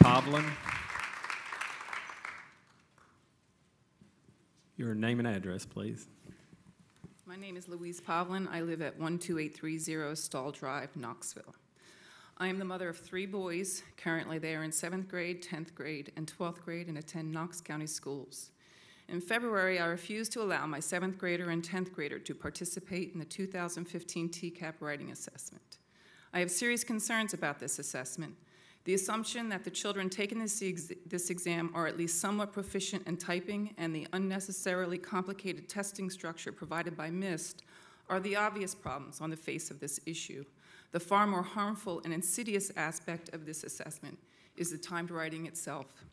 Povlin. Your name and address, please. My name is Louise Povlin. I live at 12830 Stall Drive, Knoxville. I am the mother of 3 boys. Currently, they are in 7th grade, 10th grade, and 12th grade and attend Knox County schools. In February, I refused to allow my 7th grader and 10th grader to participate in the 2015 TCAP writing assessment. I have serious concerns about this assessment. The assumption that the children taking this exam are at least somewhat proficient in typing and the unnecessarily complicated testing structure provided by MIST are the obvious problems on the face of this issue. The far more harmful and insidious aspect of this assessment is the timed writing itself.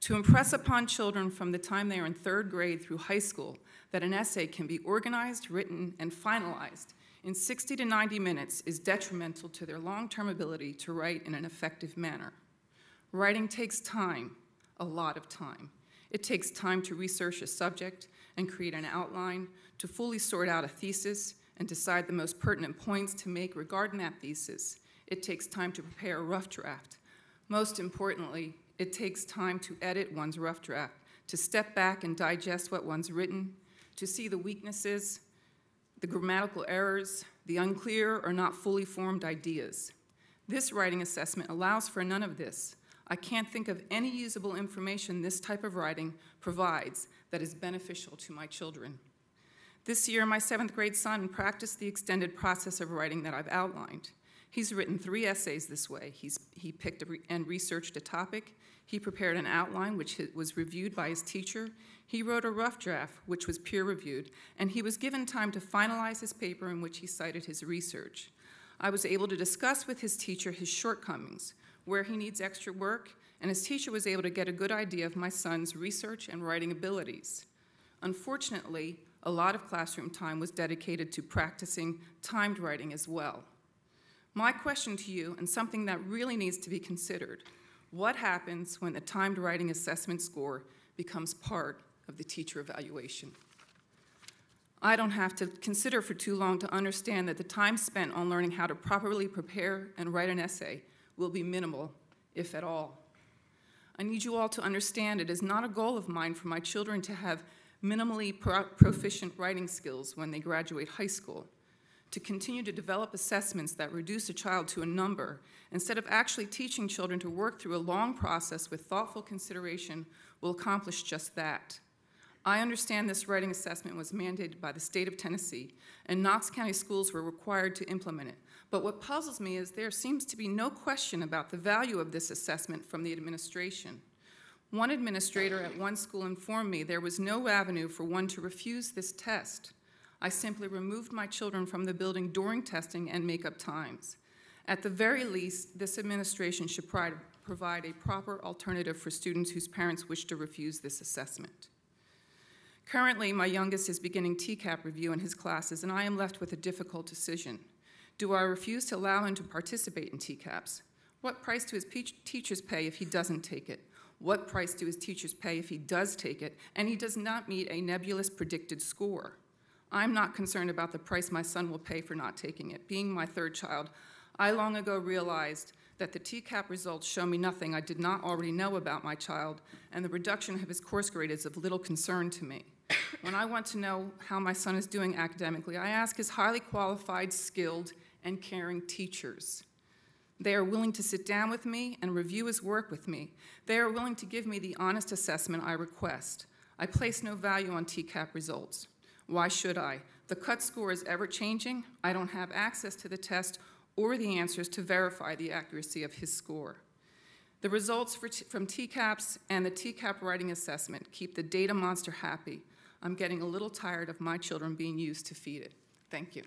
To impress upon children from the time they are in 3rd grade through high school that an essay can be organized, written, and finalized in 60 to 90 minutes is detrimental to their long-term ability to write in an effective manner. Writing takes time, a lot of time. It takes time to research a subject and create an outline, to fully sort out a thesis and decide the most pertinent points to make regarding that thesis. It takes time to prepare a rough draft. Most importantly, it takes time to edit one's rough draft, to step back and digest what one's written, to see the weaknesses, the grammatical errors, the unclear or not fully formed ideas. This writing assessment allows for none of this. I can't think of any usable information this type of writing provides that is beneficial to my children. This year, my 7th grade son practiced the extended process of writing that I've outlined. He's written 3 essays this way. He picked and researched a topic. He prepared an outline, which was reviewed by his teacher. He wrote a rough draft, which was peer-reviewed, and he was given time to finalize his paper in which he cited his research. I was able to discuss with his teacher his shortcomings, where he needs extra work, and his teacher was able to get a good idea of my son's research and writing abilities. Unfortunately, a lot of classroom time was dedicated to practicing timed writing as well. My question to you, and something that really needs to be considered, what happens when the timed writing assessment score becomes part of the teacher evaluation? I don't have to consider for too long to understand that the time spent on learning how to properly prepare and write an essay will be minimal, if at all. I need you all to understand it is not a goal of mine for my children to have minimally proficient writing skills when they graduate high school. To continue to develop assessments that reduce a child to a number, instead of actually teaching children to work through a long process with thoughtful consideration, will accomplish just that. I understand this writing assessment was mandated by the state of Tennessee, and Knox County schools were required to implement it. But what puzzles me is there seems to be no question about the value of this assessment from the administration. One administrator at one school informed me there was no avenue for one to refuse this test. I simply removed my children from the building during testing and make-up times. At the very least, this administration should provide a proper alternative for students whose parents wish to refuse this assessment. Currently, my youngest is beginning TCAP review in his classes, and I am left with a difficult decision. Do I refuse to allow him to participate in TCAPs? What price do his teachers pay if he doesn't take it? What price do his teachers pay if he does take it and he does not meet a nebulous predicted score? I'm not concerned about the price my son will pay for not taking it. Being my 3rd child, I long ago realized that the TCAP results show me nothing I did not already know about my child, and the reduction of his course grade is of little concern to me. When I want to know how my son is doing academically, I ask his highly qualified, skilled, and caring teachers. They are willing to sit down with me and review his work with me. They are willing to give me the honest assessment I request. I place no value on TCAP results. Why should I? The cut score is ever-changing. I don't have access to the test or the answers to verify the accuracy of his score. The results from TCAPs and the TCAP writing assessment keep the data monster happy. I'm getting a little tired of my children being used to feed it. Thank you.